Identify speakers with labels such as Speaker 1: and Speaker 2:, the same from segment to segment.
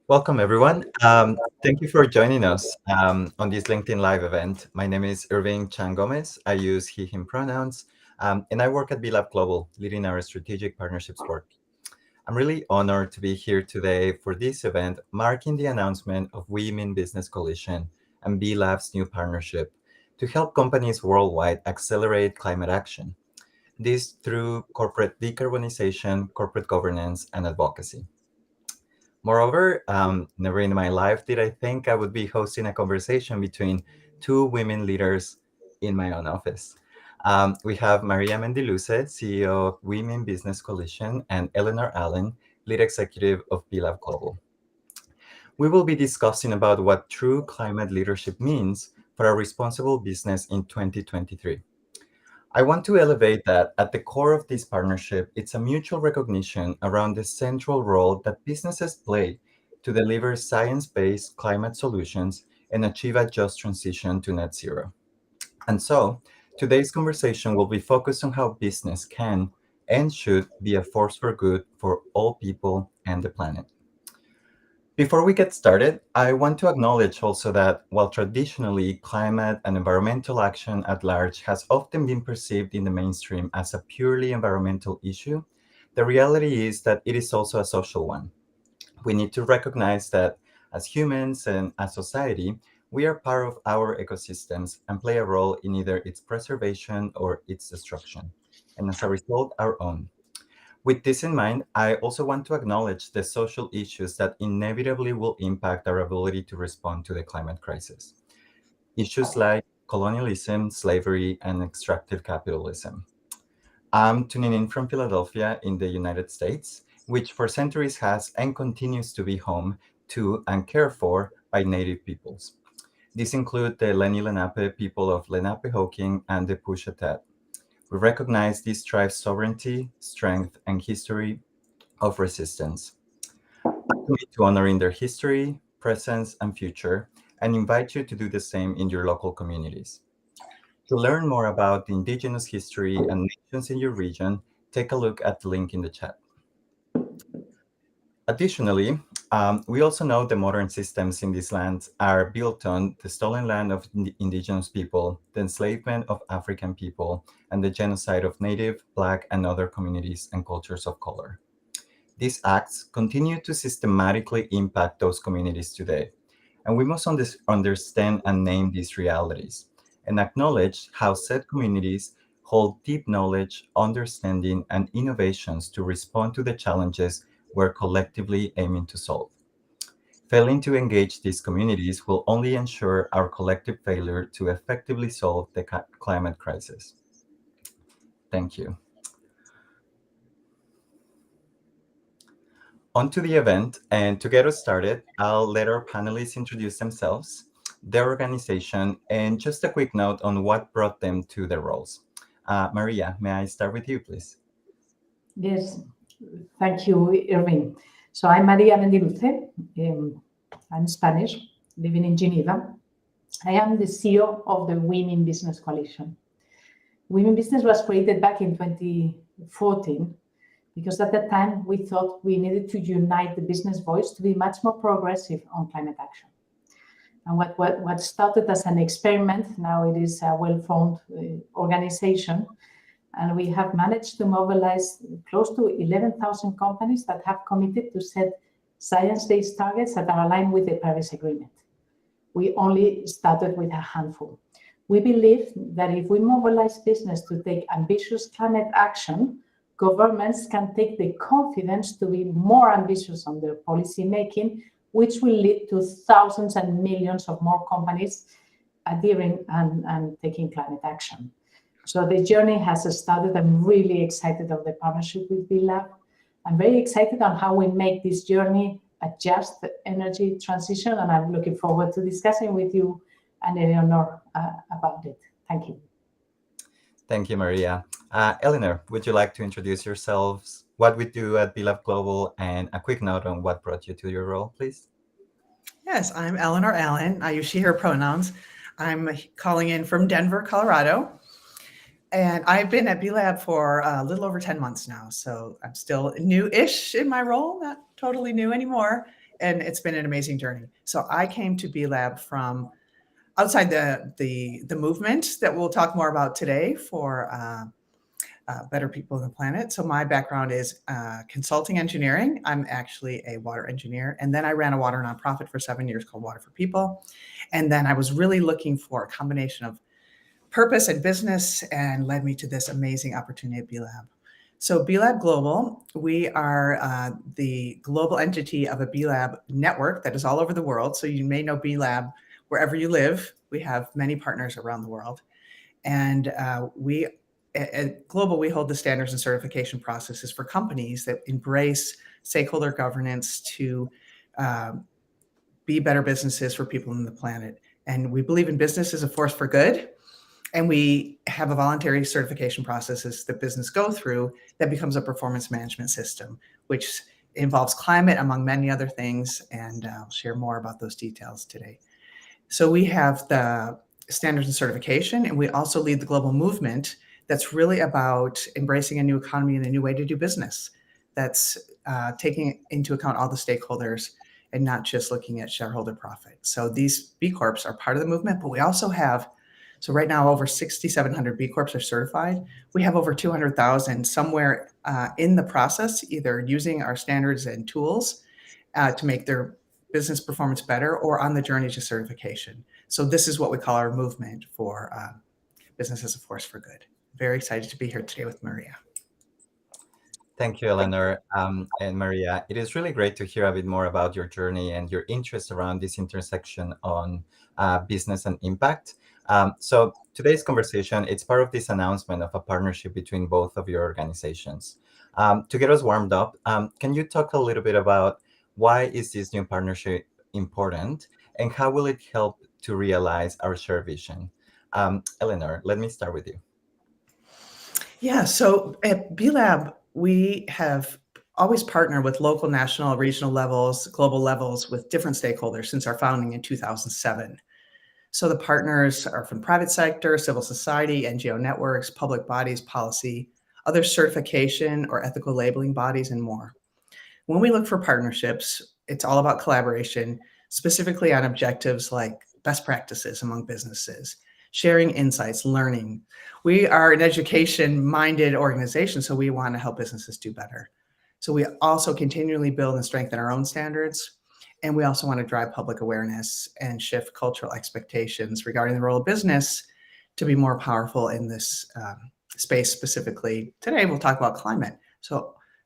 Speaker 1: Welcome, everyone. Thank you for joining us on this LinkedIn Live event. My name is Irving Chan Gomez. I use he, him pronouns, and I work at BLab Global, leading our strategic partnerships work. I'm really honored to be here today for this event, marking the announcement of Women Business Coalition and BLab's new partnership to help companies worldwide accelerate climate action. This through corporate decarbonization, corporate governance, and advocacy. Moreover, never in my life did I think I would be hosting a conversation between two women leaders in my own office. We have Maria Mendiluce, CEO of Women Business Coalition, and Eleanor Ellen, lead executive of BLab Global. We will be discussing about what true climate leadership means for a responsible business in 2023. I want to elevate that at the core of this partnership, it's a mutual recognition around the central role that businesses play to deliver science-based climate solutions and achieve a just transition to net zero. And so, today's conversation will be focused on how business can and should be a force for good for all people and the planet. Before we get started, I want to acknowledge also that while traditionally climate and environmental action at large has often been perceived in the mainstream as a purely environmental issue, the reality is that it is also a social one. We need to recognize that as humans and as society, we are part of our ecosystems and play a role in either its preservation or its destruction, and as a result, our own. With this in mind, I also want to acknowledge the social issues that inevitably will impact our ability to respond to the climate crisis. Issues like colonialism, slavery, and extractive capitalism. I'm tuning in from Philadelphia in the United States, which for centuries has and continues to be home to and cared for by Native peoples. These include the Lenni Lenape people of Lenapehoking and the Pushatet. We recognize these tribes' sovereignty, strength, and history of resistance. I commit to honoring their history, presence, and future, and invite you to do the same in your local communities. To learn more about the Indigenous history and nations in your region, take a look at the link in the chat. Additionally, we also know the modern systems in these lands are built on the stolen land of indigenous people, the enslavement of African people, and the genocide of Native, Black, and other communities and cultures of color. These acts continue to systematically impact those communities today, and we must understand and name these realities and acknowledge how said communities hold deep knowledge, understanding, and innovations to respond to the challenges we're collectively aiming to solve. Failing to engage these communities will only ensure our collective failure to effectively solve the climate crisis. Thank you. On to the event, and to get us started, I'll let our panelists introduce themselves, their organization, and just a quick note on what brought them to their roles. Maria, may I start with you, please?
Speaker 2: Yes, thank you, Irving. So I'm Maria Mendiluce. I'm Spanish, living in Geneva. I am the CEO of the Women Business Coalition. Women Business was created back in 2014 because at that time we thought we needed to unite the business voice to be much more progressive on climate action. And what started as an experiment, now it is a well-formed organization. And we have managed to mobilize close to 11,000 companies that have committed to set science-based targets that are aligned with the Paris Agreement. We only started with a handful. We believe that if we mobilize business to take ambitious climate action, governments can take the confidence to be more ambitious on their policy making, which will lead to thousands and millions of more companies adhering and taking climate action. So the journey has started. I'm really excited of the partnership with BLab. I'm very excited on how we make this journey a just energy transition, and I'm looking forward to discussing with you and Eleanor about it. Thank you.
Speaker 1: Thank you, Maria. Eleanor, would you like to introduce yourselves, what we do at BLab Global, and a quick note on what brought you to your role, please?
Speaker 3: Yes, I'm Eleanor Ellen. I use she, her pronouns. I'm calling in from Denver, Colorado. And I've been at BLab for a little over 10 months now. So I'm still new-ish in my role, not totally new anymore. and it's been an amazing journey. So I came to B Lab from outside the movement that we'll talk more about today for better people on the planet. So my background is consulting engineering. I'm actually a water engineer. And then I ran a water nonprofit for 7 years called Water for People. And then I was really looking for a combination of purpose and business, and led me to this amazing opportunity at B Lab. So B Lab Global, we are the global entity of a B Lab network that is all over the world. So you may know B Lab wherever you live. We have many partners around the world. And we at Global, we hold the standards and certification processes for companies that embrace stakeholder governance to be better businesses for people on the planet. And we believe in business as a force for good. And we have a voluntary certification processes that business go through that becomes a performance management system, which involves climate, among many other things. And I'll share more about those details today. So we have the standards and certification, and we also lead the global movement that's really about embracing a new economy and a new way to do business that's taking into account all the stakeholders and not just looking at shareholder profit. So these B Corps are part of the movement, but we also have, so right now over 6,700 B Corps are certified. We have over 200,000 somewhere in the process, either using our standards and tools to make their business performance better or on the journey to certification. So this is what we call our movement for business as a force for good. Very excited to be here today with Maria.
Speaker 1: Thank you, Eleanor and Maria. It is really great to hear a bit more about your journey and your interest around this intersection on business and impact. So today's conversation, it's part of this announcement of a partnership between both of your organizations. To get us warmed up, can you talk a little bit about why is this new partnership important and how will it help to realize our shared vision? Eleanor, let me start with you.
Speaker 3: Yeah, so at B Lab, we have always partnered with local, national, regional levels, global levels with different stakeholders since our founding in 2007. So the partners are from private sector, civil society, NGO networks, public bodies, policy, other certification or ethical labeling bodies, and more. When we look for partnerships, it's all about collaboration, specifically on objectives like best practices among businesses, sharing insights, learning. We are an education-minded organization, so we want to help businesses do better. So we also continually build and strengthen our own standards, and we also want to drive public awareness and shift cultural expectations regarding the role of business to be more powerful in this space specifically. Today, we'll talk about climate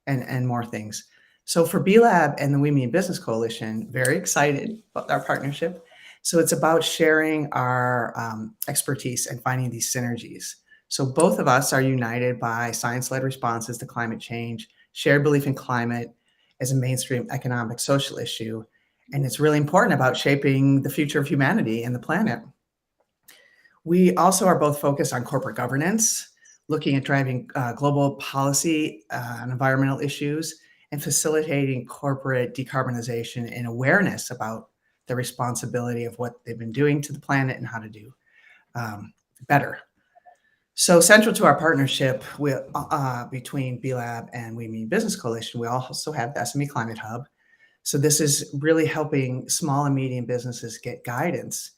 Speaker 3: and more things. So for B Lab and the We Mean Business Coalition, very excited about our partnership. So it's about sharing our expertise and finding these synergies. So both of us are united by science-led responses to climate change, shared belief in climate as a mainstream economic social issue. And it's really important about shaping the future of humanity and the planet. We also are both focused on corporate governance, looking at driving global policy on environmental issues, and facilitating corporate decarbonization and awareness about the responsibility of what they've been doing to the planet and how to do better. So central to our partnership between B Lab and We Mean Business Coalition, we also have the SME Climate Hub. So this is really helping small and medium businesses get guidance.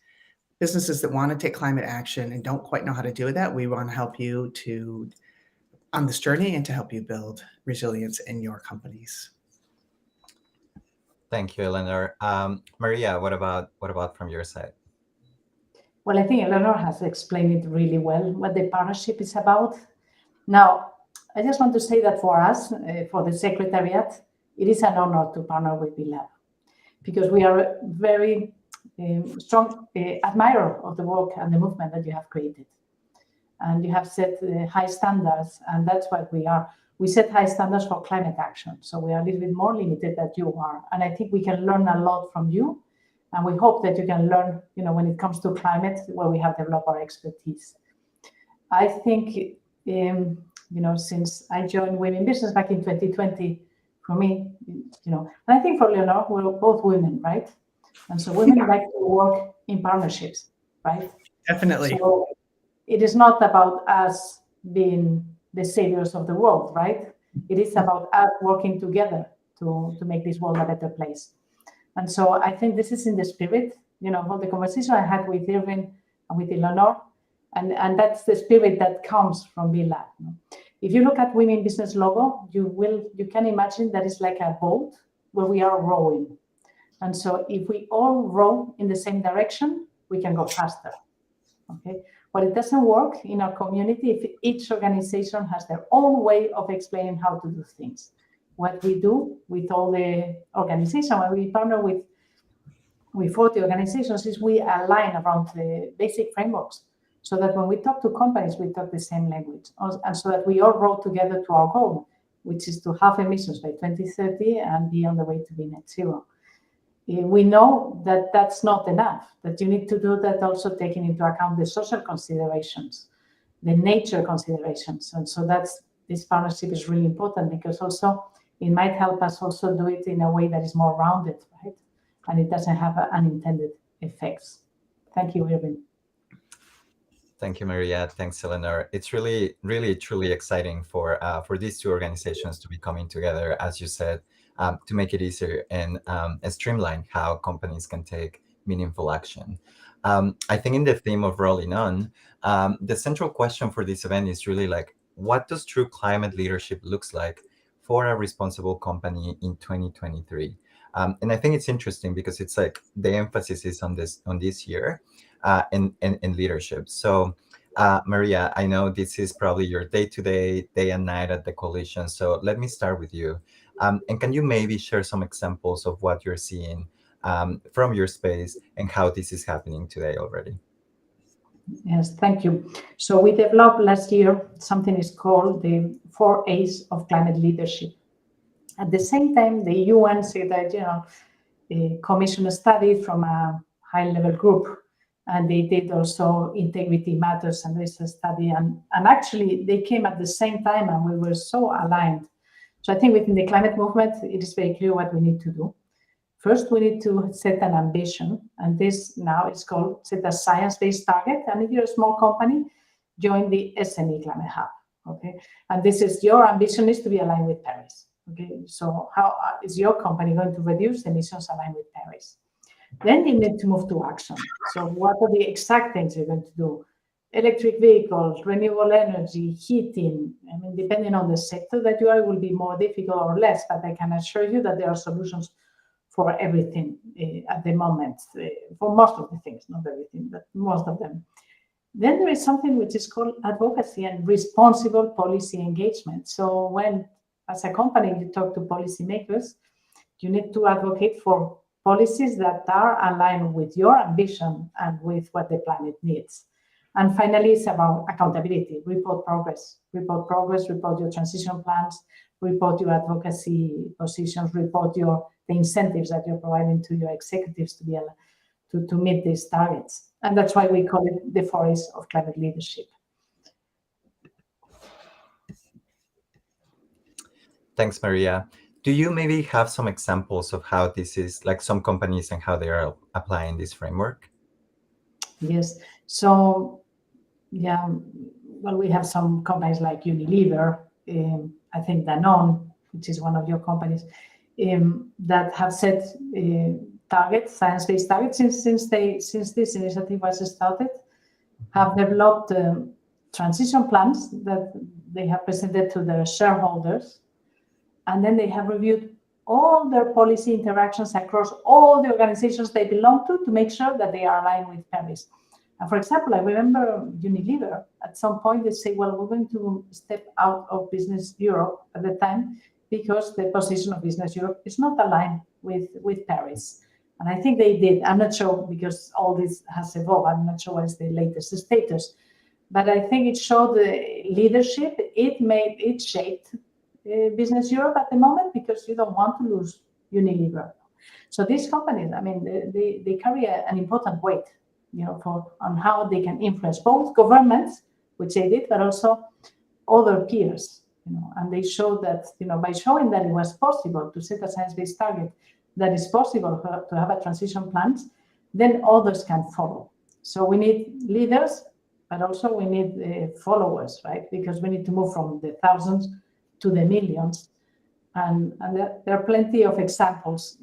Speaker 3: Businesses that want to take climate action and don't quite know how to do that, we want to help you on this journey and to help you build resilience in your companies.
Speaker 1: Thank you, Eleanor. Maria, what about from your side?
Speaker 2: Well, I think Eleanor has explained it really well, what the partnership is about. Now, I just want to say that for us, for the Secretariat, it is an honor to partner with B Lab because we are very strong admirer of the work and the movement that you have created. And you have set high standards, and that's what we are. We set high standards for climate action. So we are a little bit more limited than you are. And I think we can learn a lot from you. And we hope that you can learn, when it comes to climate, where we have developed our expertise. I think, since I joined Women Business back in 2020, for me, and I think for Leonor, we're both women, right? And so women like to work in partnerships, right?
Speaker 3: Definitely.
Speaker 2: So it is not about us being the saviors of the world, right? It is about us working together to make this world a better place. And so I think this is in the spirit, of the conversation I had with Irving and with Eleanor, and that's the spirit that comes from BLab. If you look at Women Business logo, you can imagine that it's like a boat where we are rowing. And so if we all row in the same direction, we can go faster. Okay. But it doesn't work in our community if each organization has their own way of explaining how to do things. What we do with all the organizations, when we partner with 40 organizations, is we align around the basic frameworks so that when we talk to companies, we talk the same language, and so that we all row together to our goal, which is to halve emissions by 2030 and be on the way to be net zero. We know that that's not enough, that you need to do that also taking into account the social considerations, the nature considerations. And so this partnership is really important because also it might help us also do it in a way that is more rounded, right? And it doesn't have unintended effects. Thank you, Irving.
Speaker 1: Thank you, Maria. Thanks, Eleanor. It's really, really, truly exciting for these two organizations to be coming together, as you said, to make it easier and streamline how companies can take meaningful action. I think in the theme of rolling on, the central question for this event is really like, what does true climate leadership looks like for a responsible company in 2023? And I think it's interesting because it's like the emphasis is on this year in leadership. So Maria, I know this is probably your day-to-day, day and night at the coalition. So let me start with you. And can you maybe share some examples of what you're seeing from your space and how this is happening today already?
Speaker 2: Yes, thank you. So we developed last year something is called the 4 A's of climate leadership. At the same time, the UN Secretary General commissioned a study from a high-level group, and they did also integrity matters and research study, and actually they came at the same time, and we were so aligned. So I think within the climate movement, it is very clear what we need to do. First, we need to set an ambition, and this now is called set a science-based target. And if you're a small company, join the SME Climate Hub. Okay, and this is your ambition is to be aligned with Paris. Okay, so how is your company going to reduce emissions aligned with Paris? Then you need to move to action. So what are the exact things you're going to do? Electric vehicles, renewable energy, heating. I mean, depending on the sector that you are, it will be more difficult or less, but I can assure you that there are solutions for everything at the moment, for most of the things, not everything, but most of them. Then there is something which is called advocacy and responsible policy engagement. So when, as a company, you talk to policymakers, you need to advocate for policies that are aligned with your ambition and with what the planet needs. And finally, it's about accountability. Report progress, report your transition plans, report your advocacy positions, report the incentives that you're providing to your executives to be able to meet these targets. And that's why we call it the 4 A's of climate leadership.
Speaker 1: Thanks, Maria. Do you maybe have some examples of how this is, like some companies and how they are applying this framework?
Speaker 2: Yes. So, yeah, well, we have some companies like Unilever, I think Danone, which is one of your companies, that have set targets, science-based targets since this initiative was started, have developed transition plans that they have presented to their shareholders, and then they have reviewed all their policy interactions across all the organizations they belong to make sure that they are aligned with Paris. And for example, I remember Unilever, at some point they say, well, we're going to step out of Business Europe at the time because the position of Business Europe is not aligned with Paris. And I think they did. I'm not sure because all this has evolved. I'm not sure what is the latest status. But I think it showed the leadership. It shaped Business Europe at the moment because you don't want to lose Unilever. So these companies, I mean, they carry an important weight, on how they can influence both governments, which they did, but also other peers, and they showed that, by showing that it was possible to set a science-based target, that it's possible to have a transition plan, then others can follow. So we need leaders, but also we need followers, right? Because we need to move from the thousands to the millions. And there are plenty of examples,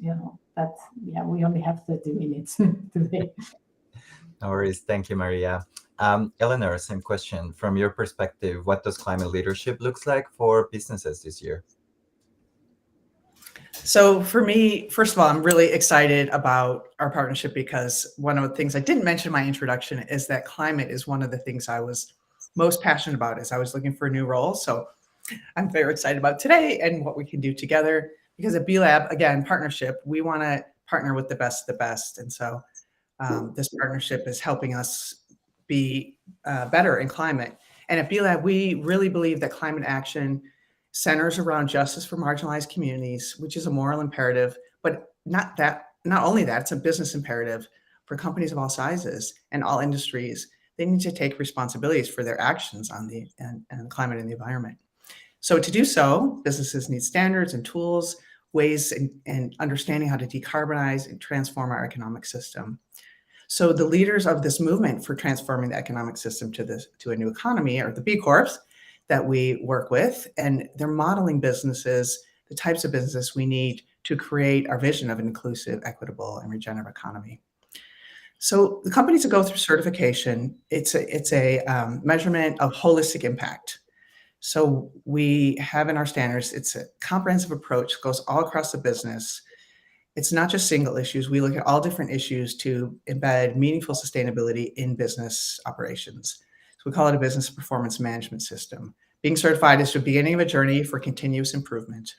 Speaker 2: But yeah, we only have 30 minutes today.
Speaker 1: No worries. Thank you, Maria. Eleanor, same question. From your perspective, what does climate leadership looks like for businesses this year?
Speaker 3: So for me, first of all, I'm really excited about our partnership because one of the things I didn't mention in my introduction is that climate is one of the things I was most passionate about as I was looking for a new role. So I'm very excited about today and what we can do together, because at B-Lab, again, partnership, we want to partner with the best of the best. And so this partnership is helping us be better in climate. And at B-Lab, we really believe that climate action centers around justice for marginalized communities, which is a moral imperative, but not only that, it's a business imperative for companies of all sizes and all industries. They need to take responsibilities for their actions on the climate and the environment. So to do so, businesses need standards and tools, ways and understanding how to decarbonize and transform our economic system. So the leaders of this movement for transforming the economic system to a new economy are the B Corps that we work with, and they're modeling businesses, the types of businesses we need to create our vision of an inclusive, equitable, and regenerative economy. So the companies that go through certification, it's a measurement of holistic impact. So we have in our standards, it's a comprehensive approach, goes all across the business. It's not just single issues. We look at all different issues to embed meaningful sustainability in business operations. So we call it a business performance management system. Being certified is the beginning of a journey for continuous improvement.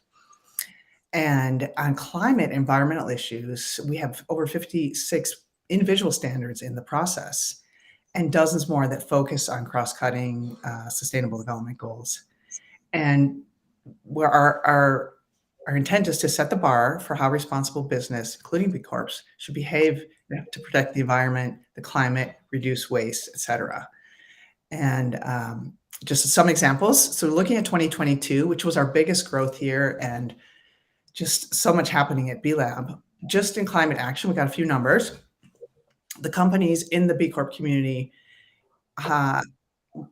Speaker 3: And on climate environmental issues, we have over 56 individual standards in the process and dozens more that focus on cross-cutting sustainable development goals. And where our intent is to set the bar for how responsible business, including B Corps, should behave to protect the environment, the climate, reduce waste, et cetera. And just some examples. So looking at 2022, which was our biggest growth year and just so much happening at B-Lab, just in climate action, we got a few numbers. The companies in the B Corp community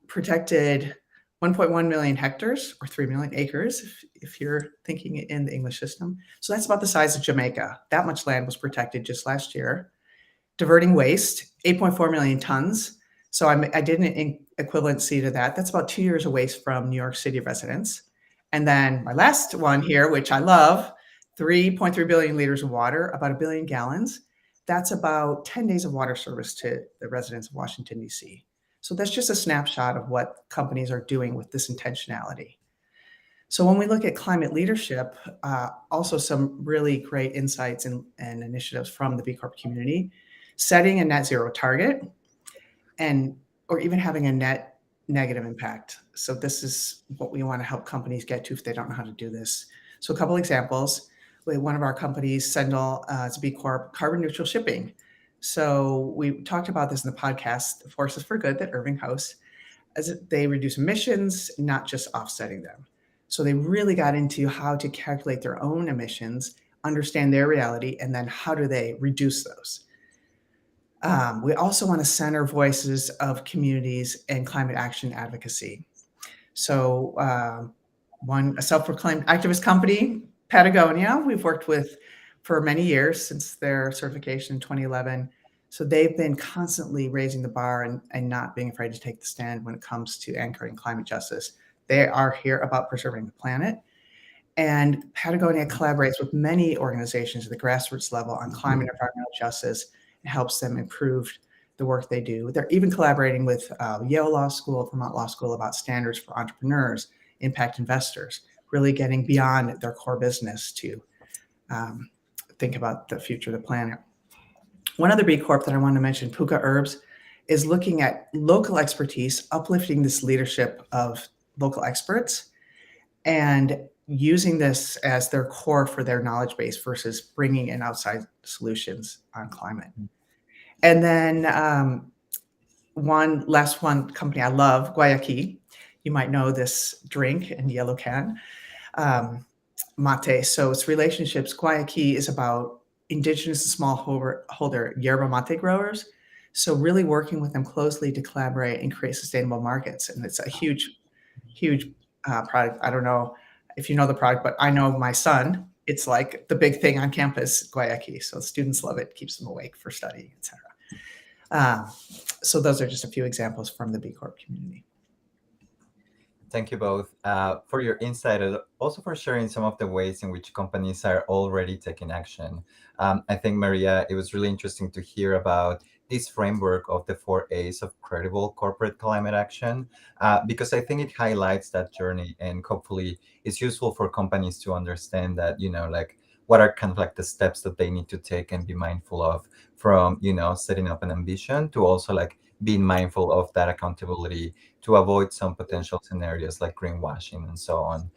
Speaker 3: protected 1.1 million hectares or 3 million acres, if you're thinking in the English system. So that's about the size of Jamaica. That much land was protected just last year. Diverting waste, 8.4 million tons. So I did an equivalency to that. That's about 2 years of waste from New York City residents. And then my last one here, which I love, 3.3 billion liters of water, about 1 billion gallons. That's about 10 days of water service to the residents of Washington, D.C. So that's just a snapshot of what companies are doing with this intentionality. So when we look at climate leadership, also some really great insights and initiatives from the B Corp community, setting a net zero target or even having a net negative impact. So this is what we want to help companies get to if they don't know how to do this. So a couple examples. One of our companies, Sendal, is a B Corp, carbon neutral shipping. So we talked about this in the podcast, Forces for Good, that Irving hosts, as they reduce emissions, not just offsetting them. So they really got into how to calculate their own emissions, understand their reality, and then how do they reduce those. We also want to center voices of communities and climate action advocacy. So a self-proclaimed activist company, Patagonia, we've worked with for many years since their certification in 2011. So they've been constantly raising the bar and not being afraid to take the stand when it comes to anchoring climate justice. They are here about preserving the planet. And Patagonia collaborates with many organizations at the grassroots level on climate and environmental justice and helps them improve the work they do. They're even collaborating with Yale Law School, Vermont Law School about standards for entrepreneurs, impact investors, really getting beyond their core business to think about the future of the planet. One other B Corp that I want to mention, Puka Herbs, is looking at local expertise, uplifting this leadership of local experts and using this as their core for their knowledge base versus bringing in outside solutions on climate. And then one company I love, Guayaki. You might know this drink in yellow can, mate. So it's relationships. Guayaki is about indigenous and smallholder yerba mate growers. So really working with them closely to collaborate and create sustainable markets. And it's a huge product. I don't know if you know the product, but I know my son it's like the big thing on campus, Guayaki. So students love it, keeps them awake for study, etc. So those are just a few examples from the B Corp community.
Speaker 1: Thank you both for your insight and also for sharing some of the ways in which companies are already taking action. I think, Maria, it was really interesting to hear about this framework of the 4 A's of credible corporate climate action, because I think it highlights that journey, and hopefully it's useful for companies to understand that, like what are kind of like the steps that they need to take and be mindful of, from, setting up an ambition to also like being mindful of that accountability to avoid some potential scenarios like greenwashing and so on.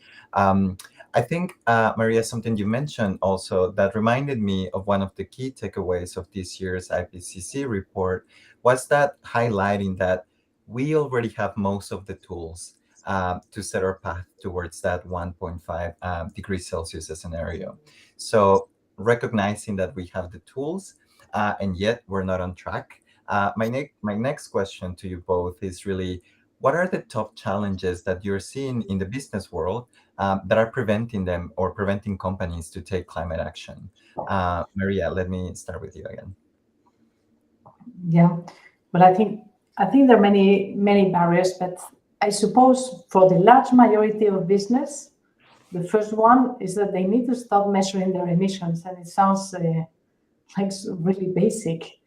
Speaker 1: I think, Maria, something you mentioned also that reminded me of one of the key takeaways of this year's IPCC report was that highlighting that we already have most of the tools to set our path towards that 1.5 degrees Celsius scenario. So recognizing that we have the tools and yet we're not on track. My next question to you both is really, what are the top challenges that you're seeing in the business world that are preventing them or preventing companies to take climate action? Maria, let me start with you again.
Speaker 2: Yeah, but I think there are many barriers, but I suppose for the large majority of business, the first one is that they need to start measuring their emissions, and it sounds like really basic,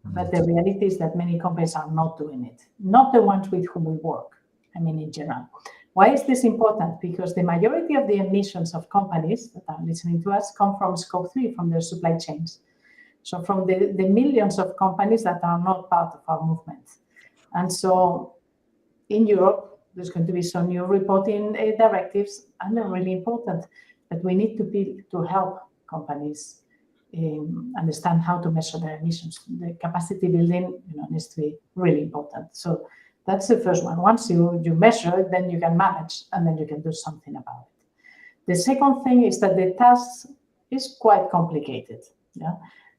Speaker 2: but the reality is that many companies are not doing it, not the ones with whom we work, I mean, in general. Why is this important? Because the majority of the emissions of companies that are listening to us come from Scope 3, from their supply chains. So from the millions of companies that are not part of our movement. And so in Europe, there's going to be some new reporting directives, and they're really important, but we need to help companies understand how to measure their emissions. The capacity building, needs to be really important. So that's the first one. Once you measure it, then you can manage, and then you can do something about it. The second thing is that the task is quite complicated. Yeah.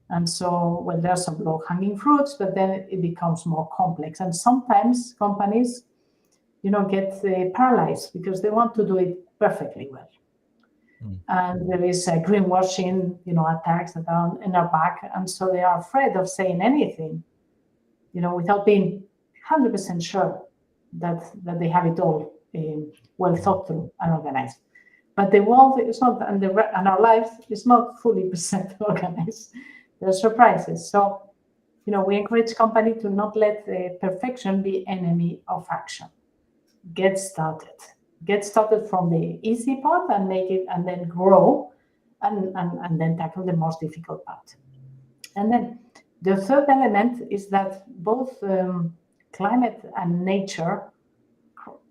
Speaker 2: And so, well, there are some low-hanging fruits, but then it becomes more complex. And sometimes companies, get paralyzed because they want to do it perfectly well. And there is a greenwashing, attacks that are in our back. And so they are afraid of saying anything, without being 100% sure that they have it all well thought through and organized. But the world is not, and our life is not fully percent organized. There are surprises. So, we encourage company to not let perfection be enemy of action. Get started. Get started from the easy part and make it, and then grow, and then tackle the most difficult part. And then the third element is that both climate and nature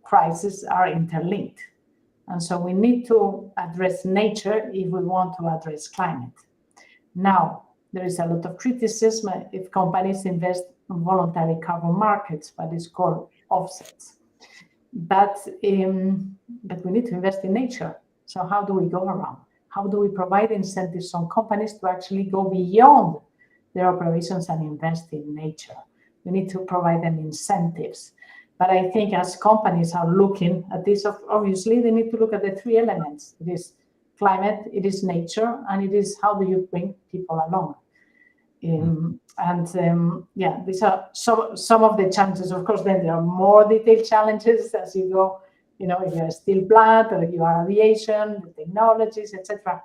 Speaker 2: crises are interlinked. And so we need to address nature if we want to address climate. Now, there is a lot of criticism if companies invest in voluntary carbon markets, what is called offsets. But we need to invest in nature. So how do we go around? How do we provide incentives on companies to actually go beyond their operations and invest in nature? We need to provide them incentives. But I think as companies are looking at this, obviously they need to look at the three elements. It is climate, it is nature, and it is how do you bring people along. These are some of the challenges. Of course, then there are more detailed challenges as you go, if you're a steel plant or if you are aviation, the technologies, etc.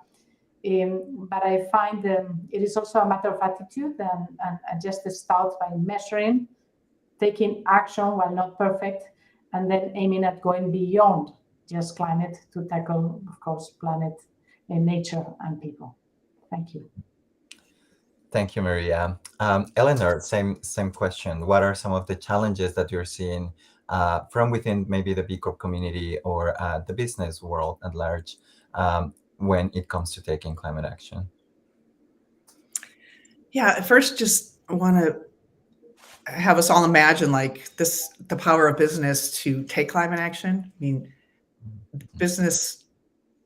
Speaker 2: But I find it is also a matter of attitude and just to start by measuring, taking action while not perfect, and then aiming at going beyond just climate to tackle, of course, planet and nature and people. Thank you.
Speaker 1: Thank you, Maria. Eleanor, same question. What are some of the challenges that you're seeing from within maybe the B Corp community or the business world at large when it comes to taking climate action?
Speaker 3: Yeah, at first, just want to have us all imagine the power of business to take climate action. I mean, business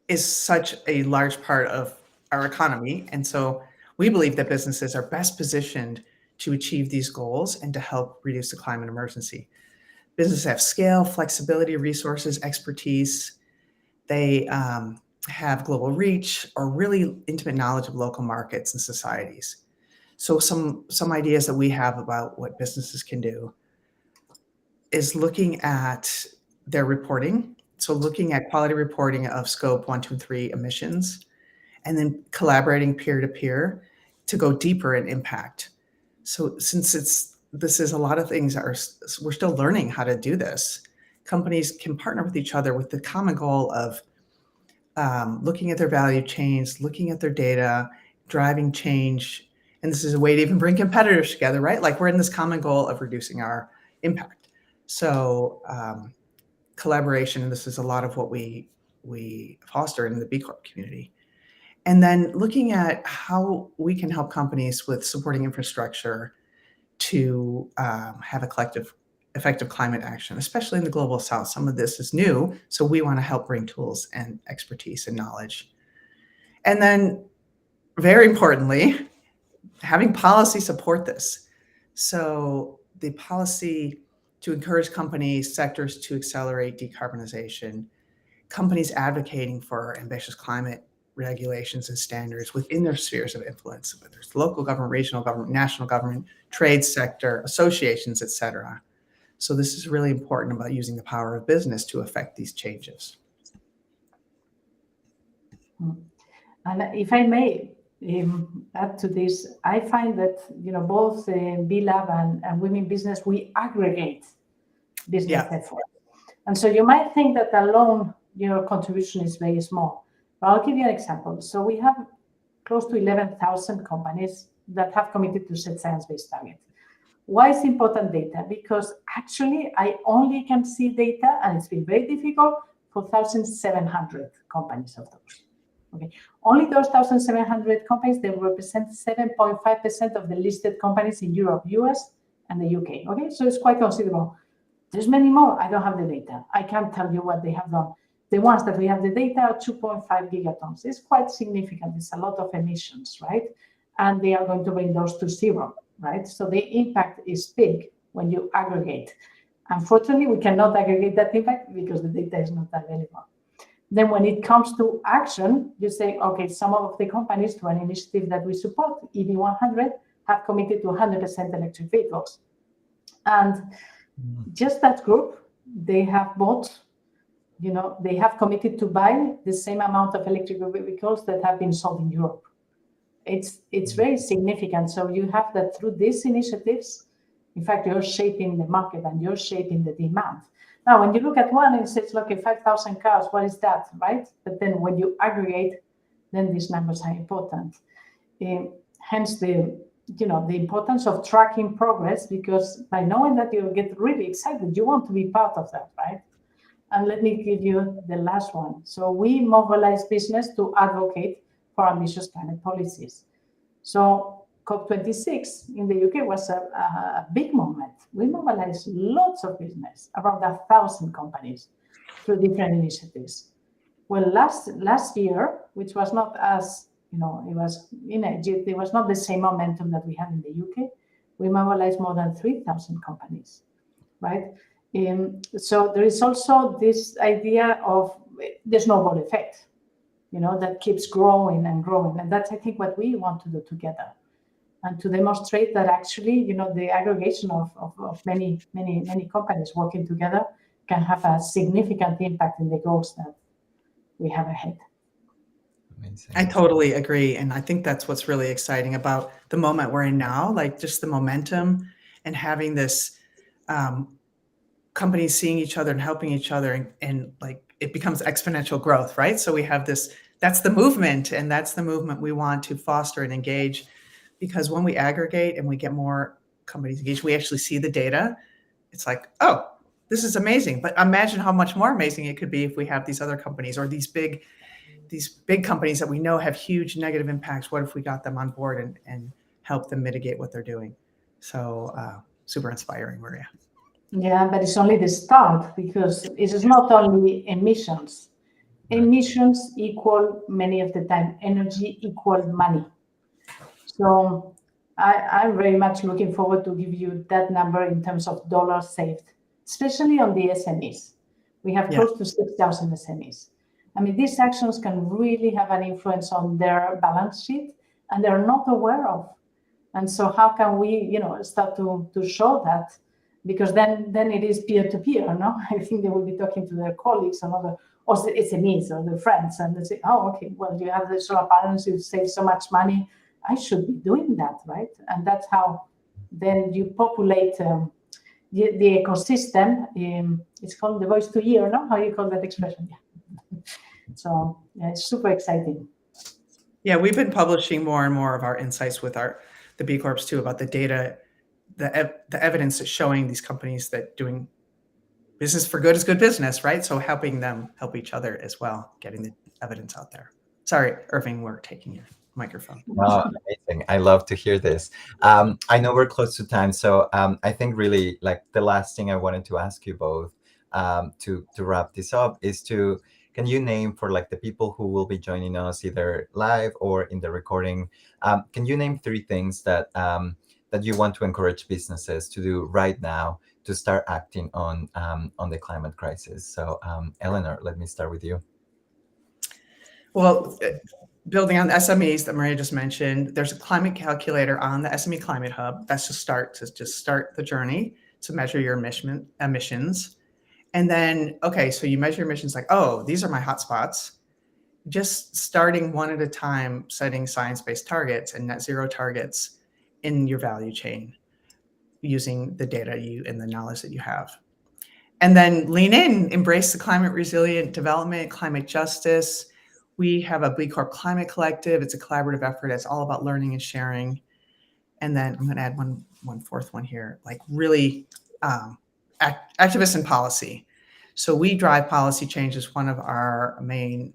Speaker 3: is such a large part of our economy. And so we believe that businesses are best positioned to achieve these goals and to help reduce the climate emergency. Businesses have scale, flexibility, resources, expertise. They have global reach, or really intimate knowledge of local markets and societies. So some ideas that we have about what businesses can do is looking at their reporting. So looking at quality reporting of scope 1, 2, and 3 emissions, and then collaborating peer-to-peer to go deeper in impact. So since this is a lot of things we're still learning how to do this, companies can partner with each other with the common goal of looking at their value chains, looking at their data, driving change. And this is a way to even bring competitors together, right? Like we're in this common goal of reducing our impact. So collaboration, and this is a lot of what we foster in the B Corp community. And then looking at how we can help companies with supporting infrastructure to have a collective effective climate action, especially in the global south. Some of this is new, so we want to help bring tools and expertise and knowledge. And then very importantly, having policy support this. So the policy to encourage companies, sectors to accelerate decarbonization, companies advocating for ambitious climate regulations and standards within their spheres of influence, whether it's local government, regional government, national government, trade sector, associations, et cetera. So this is really important about using the power of business to affect these changes.
Speaker 2: And if I may add to this, I find that both B Lab and Women Business, we aggregate business effort. And so you might think that alone your contribution is very small. But I'll give you an example. So we have close to 11,000 companies that have committed to set science-based targets. Why is important data? Because actually I only can see data, and it's been very difficult for 1,700 companies of those. Okay, only those 1,700 companies, they represent 7.5% of the listed companies in Europe, US, and the UK. Okay, so it's quite considerable. There's many more. I don't have the data. I can't tell you what they have done. The ones that we have the data are 2.5 gigatons. It's quite significant. It's a lot of emissions, right? And they are going to bring those to zero, right? So the impact is big when you aggregate. Unfortunately, we cannot aggregate that impact because the data is not available. Then when it comes to action, you say, okay, some of the companies to an initiative that we support, EV100, have committed to 100% electric vehicles. And just that group, they have bought, they have committed to buy the same amount of electric vehicles that have been sold in Europe. It's very significant. So you have that through these initiatives, in fact, you're shaping the market and you're shaping the demand. Now, when you look at one and it says, okay, 5,000 cars, what is that, right? But then when you aggregate, then these numbers are important. Hence the importance of tracking progress, because by knowing that you get really excited, you want to be part of that, right? And let me give you the last one. So we mobilize business to advocate for ambitious climate policies. So COP26 in the UK was a big moment. We mobilized lots of business, around 1,000 companies, through different initiatives. Well, last year, which was not as, it was in Egypt, it was not the same momentum that we had in the UK. We mobilized more than 3,000 companies, right? So there is also this idea of the snowball effect, that keeps growing and growing. And that's, I think, what we want to do together. And to demonstrate that actually, the aggregation of many companies working together can have a significant impact in the goals that we have ahead.
Speaker 1: Amazing.
Speaker 3: I totally agree. And I think that's what's really exciting about the moment we're in now, like just the momentum and having this companies seeing each other and helping each other, and like it becomes exponential growth, right? So we have this, that's the movement, and that's the movement we want to foster and engage. Because when we aggregate and we get more companies engaged, we actually see the data. It's like, oh, this is amazing. But imagine how much more amazing it could be if we have these other companies, or these big companies that we know have huge negative impacts. What if we got them on board and help them mitigate what they're doing? So super inspiring, Maria.
Speaker 2: Yeah, but it's only the start, because it is not only emissions. Emissions equal, many of the time, energy equal money. So I'm very much looking forward to give you that number in terms of dollars saved, especially on the SMEs. We have close to 6,000 SMEs. I mean, these actions can really have an influence on their balance sheet, and they're not aware of. And so how can we, start to show that? Because then it is peer-to-peer, no? I think they will be talking to their colleagues and other, or SMEs or their friends, and they say, oh, okay, well, you have the solar panels, you save so much money, I should be doing that, right? And that's how then you populate the ecosystem. It's called the voice to ear, no? How you call that expression? Yeah. So yeah, it's super exciting.
Speaker 3: Yeah, we've been publishing more and more of our insights with the B Corps too, about the data, the evidence that's showing these companies that doing business for good is good business, right? So helping them help each other as well, getting the evidence out there. Sorry, Irving, we're taking your microphone.
Speaker 1: Oh, amazing. I love to hear this. I know we're close to time, so I think really like the last thing I wanted to ask you both to wrap this up is can you name for like the people who will be joining us either live or in the recording, can you name 3 things that that you want to encourage businesses to do right now to start acting on the climate crisis? So Eleanor, let me start with you.
Speaker 3: Well, building on the SMEs that Maria just mentioned, there's a climate calculator on the SME Climate Hub. That's to start the journey to measure your emissions. And then, okay, so you measure emissions like, oh, these are my hotspots. Just starting one at a time, setting science-based targets and net zero targets in your value chain using the data and the knowledge that you have. And then lean in, embrace the climate resilient development, climate justice. We have a B Corp Climate Collective. It's a collaborative effort. It's all about learning and sharing. And then I'm going to add one fourth one here, like really activists in policy. So we drive policy change as one of our main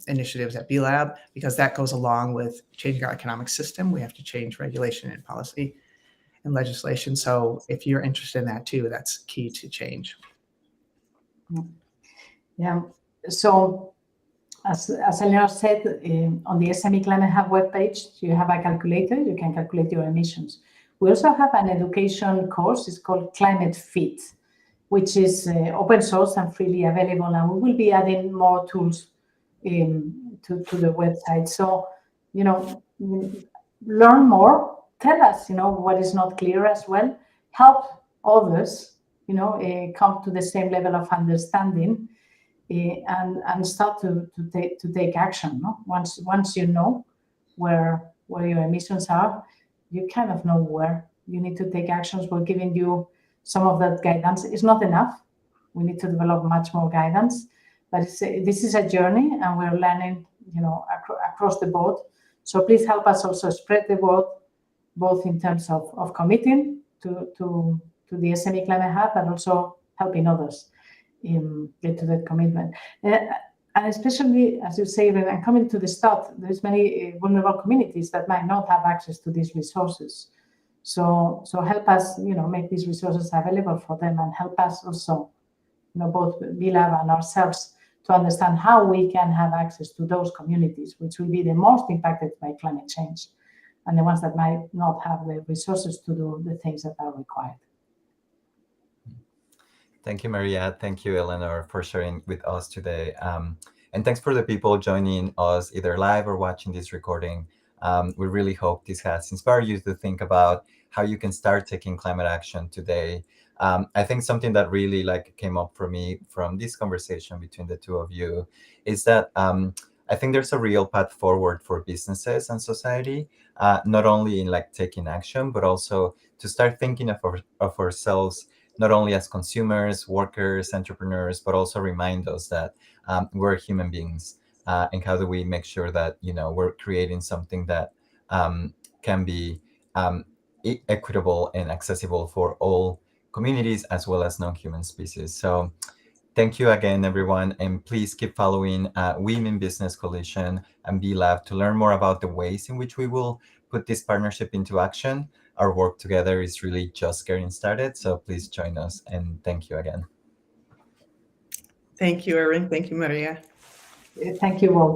Speaker 3: initiatives at B Lab, because that goes along with changing our economic system. We have to change regulation and policy and legislation. So if you're interested in that too, that's key to change.
Speaker 2: Yeah. So as Eleanor said, on the SME Climate Hub webpage, you have a calculator. You can calculate your emissions. We also have an education course. It's called Climate Fit, which is open source and freely available. And we will be adding more tools to the website. So, learn more. Tell us, what is not clear as well. Help others, come to the same level of understanding. And start to take action. No? Once you know where your emissions are, you kind of know where you need to take actions. We're giving you some of that guidance. It's not enough. We need to develop much more guidance. But this is a journey, and we're learning, across the board. So please help us also spread the word, both in terms of committing to the SME Climate Hub, but also helping others get to that commitment. And especially, as you say, and coming to the start, there's many vulnerable communities that might not have access to these resources. So help us, make these resources available for them, and help us also, both B-Lab and ourselves, to understand how we can have access to those communities, which will be the most impacted by climate change, and the ones that might not have the resources to do the things that are required.
Speaker 1: Thank you, Maria. Thank you, Eleanor, for sharing with us today. And thanks for the people joining us either live or watching this recording. We really hope this has inspired you to think about how you can start taking climate action today. I think something that really came up for me from this conversation between the two of you is that I think there's a real path forward for businesses and society, not only in taking action, but also to start thinking of ourselves not only as consumers, workers, entrepreneurs, but also remind us that we're human beings, and how do we make sure that we're creating something that can be equitable and accessible for all communities as well as non-human species. So thank you again, everyone, and please keep following Women Business Coalition and B-Lab to learn more about the ways in which we will put this partnership into action. Our work together is really just getting started, so please join us, and thank you again.
Speaker 3: Thank you, Erin. Thank you, Maria.
Speaker 2: Thank you all.